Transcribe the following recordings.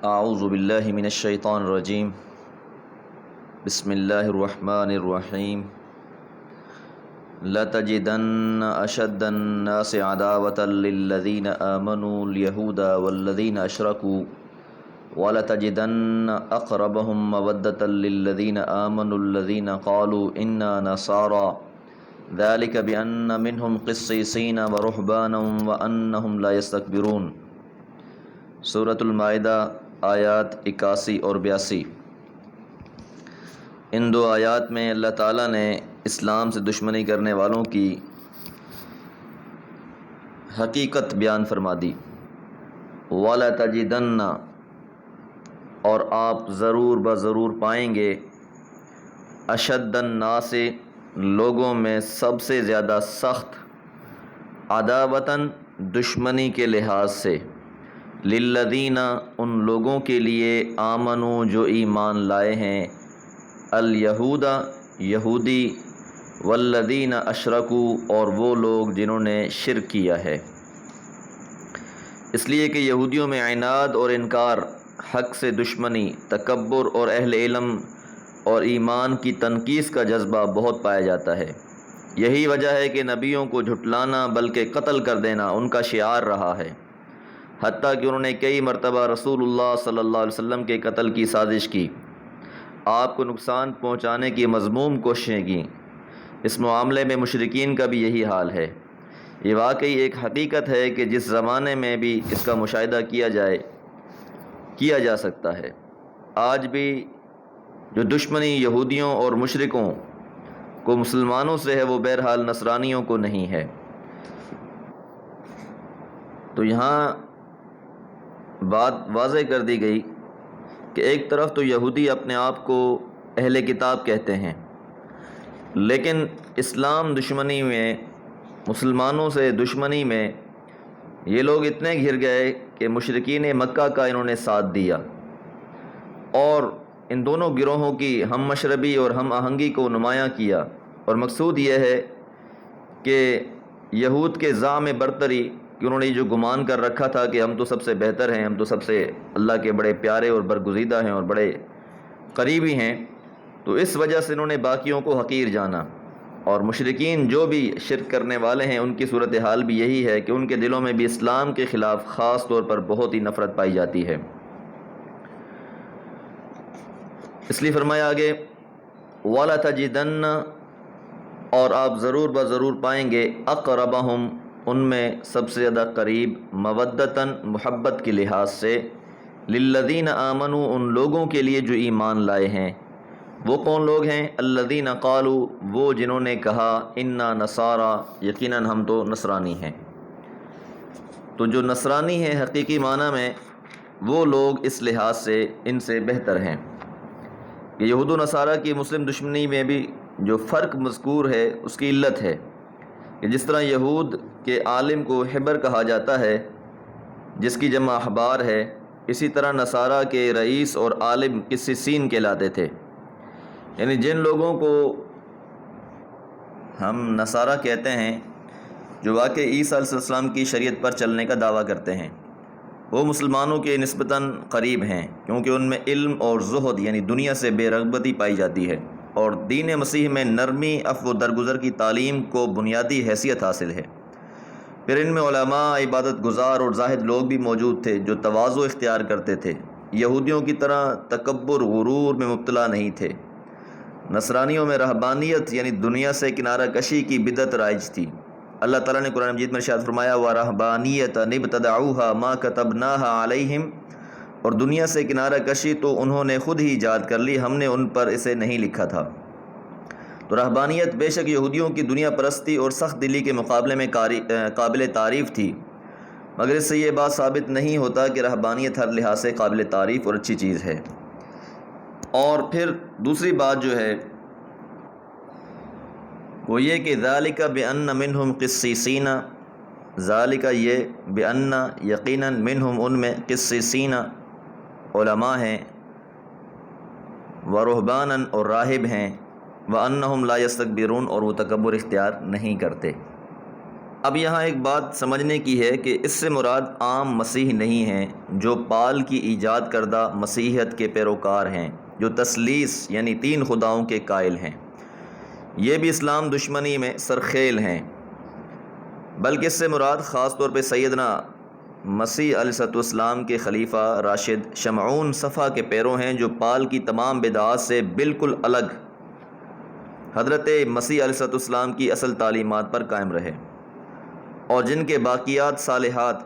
اعوذ باللہ من الشیطان الرجیم بسم اللہ الرحمن الرحیم لَتَجِدَنَّ أَشَدَّ النَّاسِ عَدَاوَةً لِلَّذِينَ آمَنُوا الْيَهُودَ وَالَّذِينَ أَشْرَكُوا وَلَتَجِدَنَّ أَقْرَبَهُم مَّوَدَّةً لِلَّذِينَ آمَنُوا الَّذِينَ قَالُوا إِنَّا نَصَارَىٰ ذَلِكَ بِأَنَّ مِنْهُمْ قِسِّيسِينَ وَرُهْبَانًا وَأَنَّهُمْ لَا يَسْتَكْبِرُونَ۔ سورۃ المائدہ آیات 81 اور 82۔ ان دو آیات میں اللہ تعالیٰ نے اسلام سے دشمنی کرنے والوں کی حقیقت بیان فرما دی۔ وَلَتَجِدَنَّ، اور آپ ضرور بضرور پائیں گے، اشد الناس، لوگوں میں سب سے زیادہ سخت، عداوتاً، دشمنی کے لحاظ سے، للذین، ان لوگوں کے لیے، آمنوا، جو ایمان لائے ہیں، الیہود، یہودی، والذین اشرکوا، اور وہ لوگ جنہوں نے شرک کیا ہے۔ اس لیے کہ یہودیوں میں عناد اور انکار، حق سے دشمنی، تکبر اور اہل علم اور ایمان کی تنقیص کا جذبہ بہت پایا جاتا ہے۔ یہی وجہ ہے کہ نبیوں کو جھٹلانا بلکہ قتل کر دینا ان کا شعار رہا ہے، حتیٰ کہ انہوں نے کئی مرتبہ رسول اللہ صلی اللہ علیہ وسلم کے قتل کی سازش کی، آپ کو نقصان پہنچانے کی مذموم کوششیں کیں۔ اس معاملے میں مشرکین کا بھی یہی حال ہے۔ یہ واقعی ایک حقیقت ہے کہ جس زمانے میں بھی اس کا مشاہدہ کیا جا سکتا ہے، آج بھی جو دشمنی یہودیوں اور مشرکوں کو مسلمانوں سے ہے، وہ بہرحال نصرانیوں کو نہیں ہے۔ تو یہاں بات واضح کر دی گئی کہ ایک طرف تو یہودی اپنے آپ کو اہل کتاب کہتے ہیں، لیکن اسلام دشمنی میں، مسلمانوں سے دشمنی میں یہ لوگ اتنے گھر گئے کہ مشرکین مکہ کا انہوں نے ساتھ دیا، اور ان دونوں گروہوں کی ہم مشربی اور ہم آہنگی کو نمایاں کیا، اور مقصود یہ ہے کہ یہود کے زعم برتری، کہ انہوں نے جو گمان کر رکھا تھا کہ ہم تو سب سے بہتر ہیں، ہم تو سب سے اللہ کے بڑے پیارے اور برگزیدہ ہیں اور بڑے قریبی ہیں، تو اس وجہ سے انہوں نے باقیوں کو حقیر جانا۔ اور مشرکین جو بھی شرک کرنے والے ہیں، ان کی صورتحال بھی یہی ہے کہ ان کے دلوں میں بھی اسلام کے خلاف خاص طور پر بہت ہی نفرت پائی جاتی ہے۔ اس لیے فرمایا آگے، وَلَتَجِدَنَّ، اور آپ ضرور بضرور پائیں گے، اقربہم، ان میں سب سے زیادہ قریب، مودتاً، محبت کے لحاظ سے، للذین آمنوا، ان لوگوں کے لیے جو ایمان لائے ہیں۔ وہ کون لوگ ہیں؟ الذین قالوا، وہ جنہوں نے کہا، انا نصارا، یقیناً ہم تو نصرانی ہیں۔ تو جو نصرانی ہیں حقیقی معنی میں، وہ لوگ اس لحاظ سے ان سے بہتر ہیں۔ کہ یہود و نصارہ کی مسلم دشمنی میں بھی جو فرق مذکور ہے، اس کی علت ہے کہ جس طرح یہود کے عالم کو حبر کہا جاتا ہے، جس کی جمع احبار ہے، اسی طرح نصارہ کے رئیس اور عالم قسیسین کہلاتے تھے۔ یعنی جن لوگوں کو ہم نصارہ کہتے ہیں، جو واقعی عیسیٰ علیہ السلام کی شریعت پر چلنے کا دعویٰ کرتے ہیں، وہ مسلمانوں کے نسبتاً قریب ہیں، کیونکہ ان میں علم اور زہد، یعنی دنیا سے بے رغبتی پائی جاتی ہے، اور دین مسیح میں نرمی، عفو و درگزر کی تعلیم کو بنیادی حیثیت حاصل ہے۔ پھر ان میں علماء، عبادت گزار اور زاہد لوگ بھی موجود تھے جو تواضع اختیار کرتے تھے، یہودیوں کی طرح تکبر، غرور میں مبتلا نہیں تھے۔ نصرانیوں میں رہبانیت، یعنی دنیا سے کنارہ کشی کی بدعت رائج تھی۔ اللہ تعالیٰ نے قرآن مجید میں ارشاد فرمایا، وَرَہْبَانِيَّةً ابْتَدَعُوهَا مَا كَتَبْنَاهَا عَلَيْهِمْ، اور دنیا سے کنارہ کشی تو انہوں نے خود ہی ایجاد کر لی، ہم نے ان پر اسے نہیں لکھا تھا۔ تو رہبانیت بے شک یہودیوں کی دنیا پرستی اور سخت دلی کے مقابلے میں قابل تعریف تھی، مگر اس سے یہ بات ثابت نہیں ہوتا کہ رہبانیت ہر لحاظ سے قابل تعریف اور اچھی چیز ہے۔ اور پھر دوسری بات جو ہے وہ یہ کہ ذالک بأن منہم قسیسین، ذالک یہ، بأن، یقیناً، منہم ان میں، قسیسین علماء ہیں، ورہبانا اور راہب ہیں، وانہم لا یستکبرون اور وہ تکبر اختیار نہیں کرتے۔ اب یہاں ایک بات سمجھنے کی ہے کہ اس سے مراد عام مسیح نہیں ہیں جو پال کی ایجاد کردہ مسیحیت کے پیروکار ہیں، جو تثلیث یعنی تین خداؤں کے قائل ہیں۔ یہ بھی اسلام دشمنی میں سرخیل ہیں، بلکہ اس سے مراد خاص طور پہ سیدنا مسیح علیہ السلام کے خلیفہ راشد شمعون صفا کے پیرو ہیں، جو پال کی تمام بدعات سے بالکل الگ حضرت مسیح علیہ السلام کی اصل تعلیمات پر قائم رہے، اور جن کے باقیات صالحات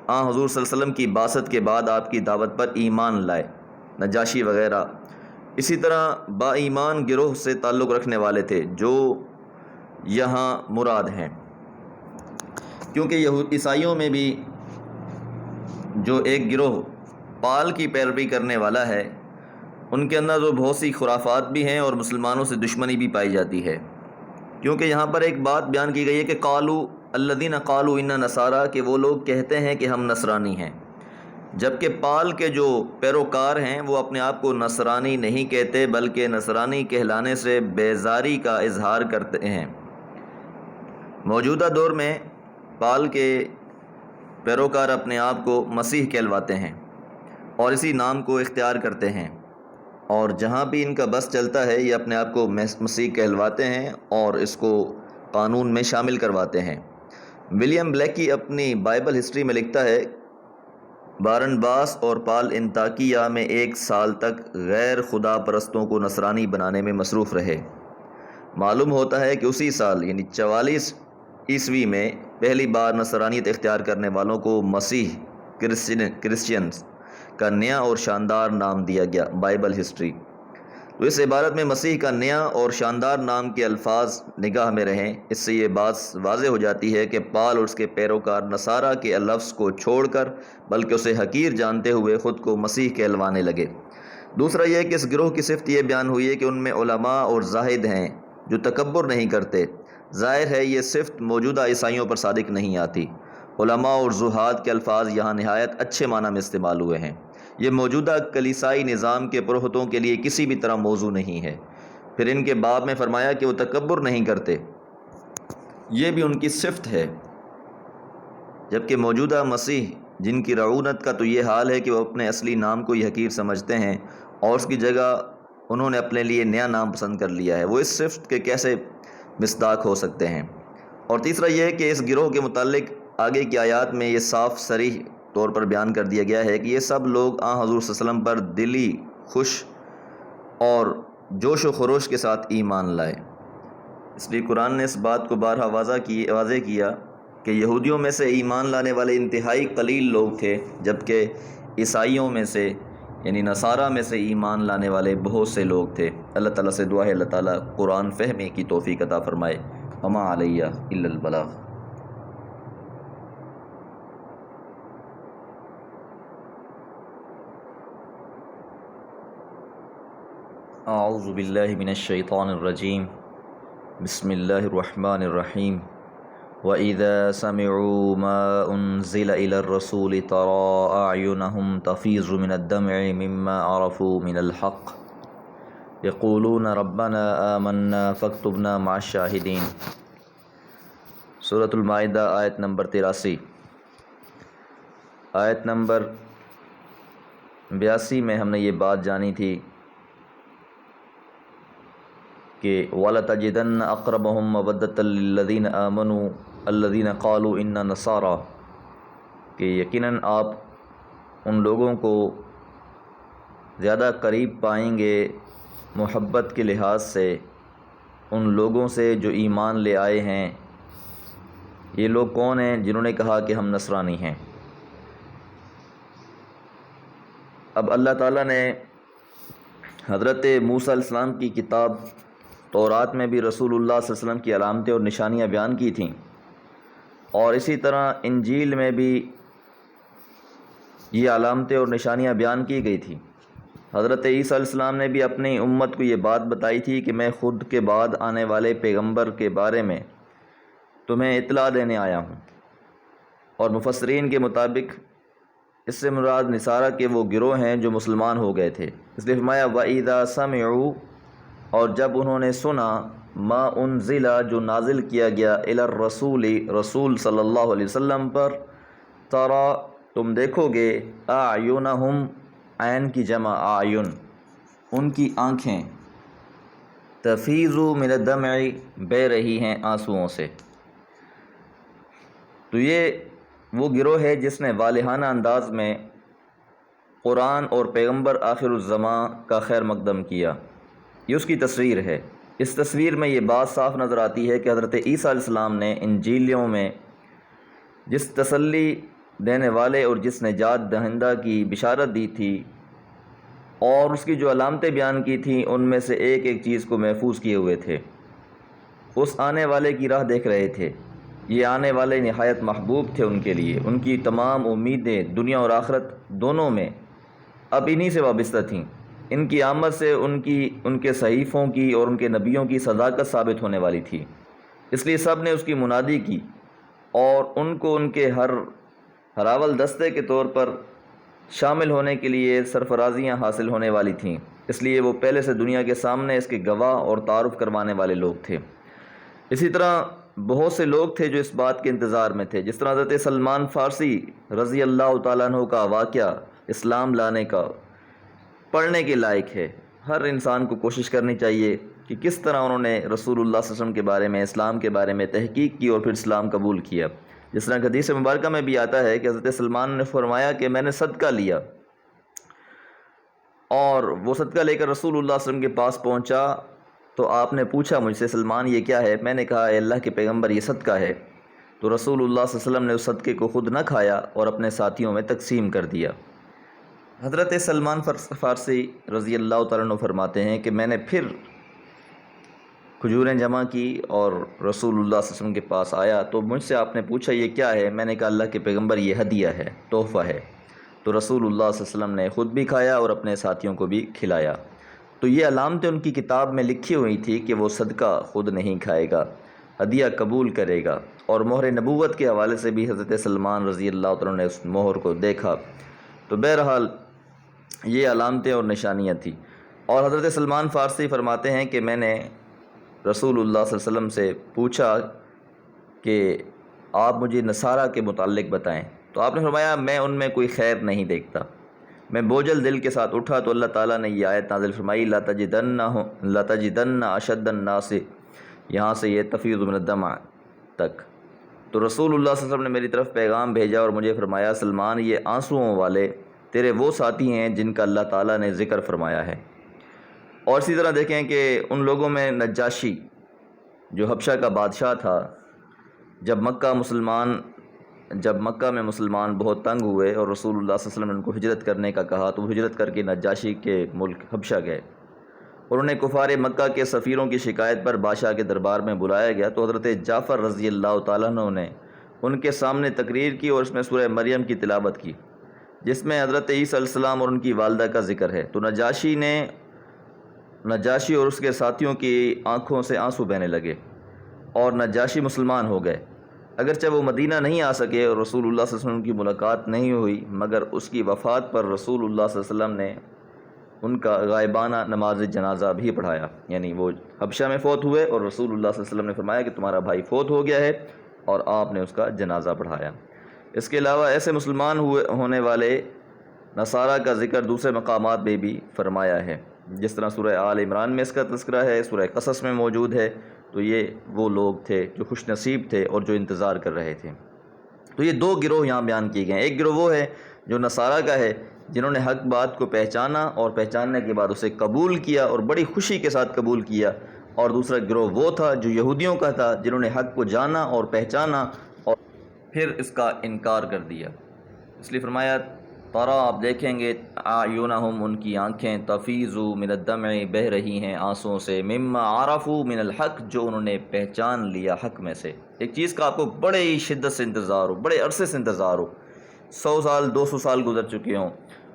حضور صلی اللہ علیہ وسلم کی بعثت کے بعد آپ کی دعوت پر ایمان لائے، نجاشی وغیرہ۔ اسی طرح با ایمان گروہ سے تعلق رکھنے والے تھے جو یہاں مراد ہیں، کیونکہ عیسائیوں میں بھی جو ایک گروہ پال کی پیروی کرنے والا ہے، ان کے اندر جو بہت سی خرافات بھی ہیں اور مسلمانوں سے دشمنی بھی پائی جاتی ہے، کیونکہ یہاں پر ایک بات بیان کی گئی ہے کہ قالوا الذین قالوا انا نصارا، کہ وہ لوگ کہتے ہیں کہ ہم نصرانی ہیں، جبکہ پال کے جو پیروکار ہیں وہ اپنے آپ کو نصرانی نہیں کہتے، بلکہ نصرانی کہلانے سے بیزاری کا اظہار کرتے ہیں۔ موجودہ دور میں پال کے پیروکار اپنے آپ کو مسیح کہلواتے ہیں اور اسی نام کو اختیار کرتے ہیں، اور جہاں بھی ان کا بس چلتا ہے یہ اپنے آپ کو مسیح کہلواتے ہیں اور اس کو قانون میں شامل کرواتے ہیں۔ ولیم بلیکی اپنی بائبل ہسٹری میں لکھتا ہے، بارنباس اور پال انطاکیہ میں 1 سال تک غیر خدا پرستوں کو نصرانی بنانے میں مصروف رہے۔ معلوم ہوتا ہے کہ اسی سال یعنی 44 عیسوی میں پہلی بار نصرانیت اختیار کرنے والوں کو مسیح کرسچینز کا نیا اور شاندار نام دیا گیا۔ بائبل ہسٹری تو اس عبارت میں مسیح کا نیا اور شاندار نام کے الفاظ نگاہ میں رہیں۔ اس سے یہ بات واضح ہو جاتی ہے کہ پال اور اس کے پیروکار نصارہ کے لفظ کو چھوڑ کر بلکہ اسے حقیر جانتے ہوئے خود کو مسیح کہلوانے لگے۔ دوسرا یہ کہ اس گروہ کی صفت یہ بیان ہوئی ہے کہ ان میں علماء اور زاہد ہیں جو تکبر نہیں کرتے۔ ظاہر ہے یہ صفت موجودہ عیسائیوں پر صادق نہیں آتی۔ علماء اور زہاد کے الفاظ یہاں نہایت اچھے معنی میں استعمال ہوئے ہیں۔ یہ موجودہ کلیسائی نظام کے پروہتوں کے لیے کسی بھی طرح موضوع نہیں ہے۔ پھر ان کے باب میں فرمایا کہ وہ تکبر نہیں کرتے، یہ بھی ان کی صفت ہے، جبکہ موجودہ مسیح جن کی رعونت کا تو یہ حال ہے کہ وہ اپنے اصلی نام کو ہی حقیر سمجھتے ہیں اور اس کی جگہ انہوں نے اپنے لیے نیا نام پسند کر لیا ہے، وہ اس صفت کے کیسے مصداق ہو سکتے ہیں؟ اور تیسرا یہ کہ اس گروہ کے متعلق آگے کی آیات میں یہ صاف صریح طور پر بیان کر دیا گیا ہے کہ یہ سب لوگ حضور صلی اللہ علیہ وسلم پر دلی خوش اور جوش و خروش کے ساتھ ایمان لائے۔ اس لیے قرآن نے اس بات کو بارہا واضح کیا کہ یہودیوں میں سے ایمان لانے والے انتہائی قلیل لوگ تھے، جبکہ عیسائیوں میں سے یعنی نصارہ میں سے ایمان لانے والے بہت سے لوگ تھے۔ اللہ تعالیٰ سے دعا ہے اللہ تعالیٰ قرآن فہمے کی توفیق عطا فرمائے۔ وما علیہ الا البلاغ۔ اعوذ باللہ من الشیطان الرجیم، بسم اللہ الرحمن الرحیم۔ وَإِذَا سَمِعُوا مَا أُنزِلَ إِلَى الرَّسُولِ تَرَىٰ أَعْيُنَهُمْ تَفِيضُ مِنَ الدَّمْعِ مِمَّا عَرَفُوا مِنَ الْحَقِّ يَقُولُونَ رَبَّنَا آمَنَّا فَاكْتُبْنَا مَعَ الشَّاهِدِينَ۔ سورۃ المائدہ آیت نمبر 83۔ آیت نمبر 82 میں ہم نے یہ بات جانی تھی کہ وَلَتَجِدَنَّ أَقْرَبَهُمْ مَوَدَّةً لِّلَّذِينَ آمَنُوا الَّذِينَ قَالُوا إِنَّا نَصَارَىٰ، کہ یقیناً آپ ان لوگوں کو زیادہ قریب پائیں گے محبت کے لحاظ سے ان لوگوں سے جو ایمان لے آئے ہیں۔ یہ لوگ کون ہیں؟ جنہوں نے کہا کہ ہم نصرانی ہیں۔ اب اللہ تعالیٰ نے حضرت موسیٰ علیہ السلام کی کتاب تورات میں بھی رسول اللہ صلی اللہ علیہ وسلم کی علامتیں اور نشانیاں بیان کی تھیں، اور اسی طرح انجیل میں بھی یہ علامتیں اور نشانیاں بیان کی گئی تھیں۔ حضرت عیسیٰ علیہ السلام نے بھی اپنی امت کو یہ بات بتائی تھی کہ میں خود کے بعد آنے والے پیغمبر کے بارے میں تمہیں اطلاع دینے آیا ہوں، اور مفسرین کے مطابق اس سے مراد نصارہ کے وہ گروہ ہیں جو مسلمان ہو گئے تھے۔ اس لیے فرمایا وَإِذَا سَمِعُوا، اور جب انہوں نے سنا ما انزلہ جو نازل کیا گیا الی الرسول رسول صلی اللہ علیہ وسلم پر، ترا تم دیکھو گے اعینہم عین کی جمع اعین ان کی آنکھیں، تفیض من الدمع بہہ رہی ہیں آنسوؤں سے۔ تو یہ وہ گروہ ہے جس نے والہانہ انداز میں قرآن اور پیغمبر آخر الزماں کا خیر مقدم کیا۔ یہ اس کی تصویر ہے۔ اس تصویر میں یہ بات صاف نظر آتی ہے کہ حضرت عیسیٰ علیہ السلام نے انجیلیوں میں جس تسلی دینے والے اور جس نجات دہندہ کی بشارت دی تھی اور اس کی جو علامتیں بیان کی تھیں، ان میں سے ایک ایک چیز کو محفوظ کیے ہوئے تھے۔ اس آنے والے کی راہ دیکھ رہے تھے۔ یہ آنے والے نہایت محبوب تھے ان کے لیے، ان کی تمام امیدیں دنیا اور آخرت دونوں میں اب انہی سے وابستہ تھیں۔ ان کی آمد سے ان کے صحیفوں کی اور ان کے نبیوں کی صداقت ثابت ہونے والی تھی، اس لیے سب نے اس کی منادی کی اور ان کو ان کے ہراول دستے کے طور پر شامل ہونے کے لیے سرفرازیاں حاصل ہونے والی تھیں، اس لیے وہ پہلے سے دنیا کے سامنے اس کے گواہ اور تعارف کروانے والے لوگ تھے۔ اسی طرح بہت سے لوگ تھے جو اس بات کے انتظار میں تھے، جس طرح حضرت سلمان فارسی رضی اللہ تعالیٰ عنہ کا واقعہ اسلام لانے کا پڑھنے کے لائق ہے۔ ہر انسان کو کوشش کرنی چاہیے کہ کس طرح انہوں نے رسول اللہ صلی اللہ علیہ وسلم کے بارے میں، اسلام کے بارے میں تحقیق کی اور پھر اسلام قبول کیا۔ جس طرح حدیث مبارکہ میں بھی آتا ہے کہ حضرت سلمان نے فرمایا کہ میں نے صدقہ لیا اور وہ صدقہ لے کر رسول اللہ صلی اللہ علیہ وسلم کے پاس پہنچا تو آپ نے پوچھا مجھ سے، سلمان یہ کیا ہے؟ میں نے کہا اے اللہ کے پیغمبر یہ صدقہ ہے۔ تو رسول اللہ صلی اللہ علیہ وسلم نے اس صدقے کو خود نہ کھایا اور اپنے ساتھیوں میں تقسیم کر دیا۔ حضرت سلمان فارسی رضی اللہ تعالیٰ عنہ فرماتے ہیں کہ میں نے پھر کھجوریں جمع کی اور رسول اللہ صلی اللہ علیہ وسلم کے پاس آیا تو مجھ سے آپ نے پوچھا یہ کیا ہے؟ میں نے کہا اللہ کے پیغمبر یہ ہدیہ ہے، تحفہ ہے۔ تو رسول اللہ صلی اللہ علیہ وسلم نے خود بھی کھایا اور اپنے ساتھیوں کو بھی کھلایا۔ تو یہ علامتیں ان کی کتاب میں لکھی ہوئی تھی کہ وہ صدقہ خود نہیں کھائے گا، ہدیہ قبول کرے گا، اور مہر نبوت کے حوالے سے بھی حضرت سلمان رضی اللہ تعالیٰ نے اس مہر کو دیکھا۔ تو بہرحال یہ علامتیں اور نشانیاں تھیں۔ اور حضرت سلمان فارسی فرماتے ہیں کہ میں نے رسول اللہ صلی اللہ علیہ وسلم سے پوچھا کہ آپ مجھے نصارہ کے متعلق بتائیں، تو آپ نے فرمایا میں ان میں کوئی خیر نہیں دیکھتا۔ میں بوجھل دل کے ساتھ اٹھا تو اللہ تعالیٰ نے یہ آیت نازل فرمائی لَتَجِدَنَّ أَشَدَّ النَّاسِ، یہاں سے یہ تفیض من الدمع تک۔ تو رسول اللہ صلی اللہ علیہ وسلم نے میری طرف پیغام بھیجا اور مجھے فرمایا سلمان یہ آنسوؤں والے تیرے وہ ساتھی ہیں جن کا اللہ تعالیٰ نے ذکر فرمایا ہے۔ اور اسی طرح دیکھیں کہ ان لوگوں میں نجاشی جو حبشہ کا بادشاہ تھا، جب مکہ میں مسلمان بہت تنگ ہوئے اور رسول اللہ صلی اللہ علیہ وسلم نے ان کو ہجرت کرنے کا کہا تو وہ ہجرت کر کے نجاشی کے ملک حبشہ گئے اور انہیں کفار مکہ کے سفیروں کی شکایت پر بادشاہ کے دربار میں بلایا گیا۔ تو حضرت جعفر رضی اللہ تعالیٰ عنہ نے ان کے سامنے تقریر کی اور اس میں سورہ مریم کی تلاوت کی، جس میں حضرت عیسیٰ علیہ السلام اور ان کی والدہ کا ذکر ہے۔ تو نجاشی اور اس کے ساتھیوں کی آنکھوں سے آنسو بہنے لگے اور نجاشی مسلمان ہو گئے، اگرچہ وہ مدینہ نہیں آ سکے اور رسول اللہ صلی اللہ علیہ وسلم کی ملاقات نہیں ہوئی، مگر اس کی وفات پر رسول اللہ صلی اللہ علیہ وسلم نے ان کا غائبانہ نماز جنازہ بھی پڑھایا، یعنی وہ حبشہ میں فوت ہوئے اور رسول اللہ صلی اللہ علیہ وسلم نے فرمایا کہ تمہارا بھائی فوت ہو گیا ہے اور آپ نے اس کا جنازہ پڑھایا۔ اس کے علاوہ ایسے مسلمان ہونے والے نصارہ کا ذکر دوسرے مقامات میں بھی فرمایا ہے، جس طرح سورہ آل عمران میں اس کا تذکرہ ہے، سورہ قصص میں موجود ہے۔ تو یہ وہ لوگ تھے جو خوش نصیب تھے اور جو انتظار کر رہے تھے۔ تو یہ دو گروہ یہاں بیان کیے گئے ہیں۔ ایک گروہ وہ ہے جو نصارہ کا ہے، جنہوں نے حق بات کو پہچانا اور پہچاننے کے بعد اسے قبول کیا اور بڑی خوشی کے ساتھ قبول کیا، اور دوسرا گروہ وہ تھا جو یہودیوں کا تھا، جنہوں نے حق کو جانا اور پہچانا اور پھر اس کا انکار کر دیا۔ اس لیے فرمایا ترا آپ دیکھیں گے اعینہم ان کی آنکھیں تفیض من الدمع بہہ رہی ہیں آنسوؤں سے، مما عرفوا من الحق جو انہوں نے پہچان لیا حق میں سے۔ ایک چیز کا آپ کو بڑے ہی شدت سے انتظار ہو، بڑے عرصے سے انتظار ہو، 100 سال 200 سال گزر چکے ہوں،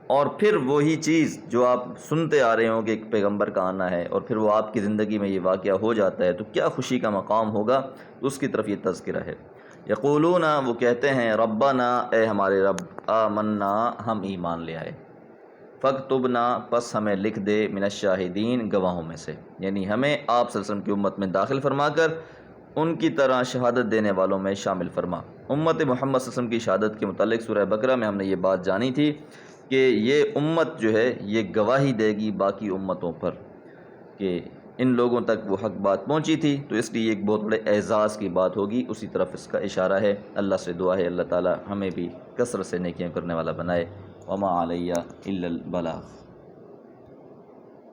اور پھر وہی چیز جو آپ سنتے آ رہے ہوں کہ ایک پیغمبر کا آنا ہے اور پھر وہ آپ کی زندگی میں یہ واقعہ ہو جاتا ہے تو کیا خوشی کا مقام ہوگا، اس کی طرف یہ تذکرہ ہے۔ یقولون وہ کہتے ہیں ربنا اے ہمارے رب، آمنا ہم ایمان لے آئے، فاکتبنا پس ہمیں لکھ دے من الشاہدین گواہوں میں سے، یعنی ہمیں آپ صلی اللہ علیہ وسلم کی امت میں داخل فرما کر ان کی طرح شہادت دینے والوں میں شامل فرما۔ امت محمد صلی اللہ علیہ وسلم کی شہادت کے متعلق سورہ بقرہ میں ہم نے یہ بات جانی تھی کہ یہ امت جو ہے یہ گواہی دے گی باقی امتوں پر کہ ان لوگوں تک وہ حق بات پہنچی تھی، تو اس لیے ایک بہت بڑے اعزاز کی بات ہوگی، اسی طرف اس کا اشارہ ہے۔ اللہ سے دعا ہے اللہ تعالی ہمیں بھی کثرت سے نیکیاں کرنے والا بنائے۔ وما علیہ الا البلاغ۔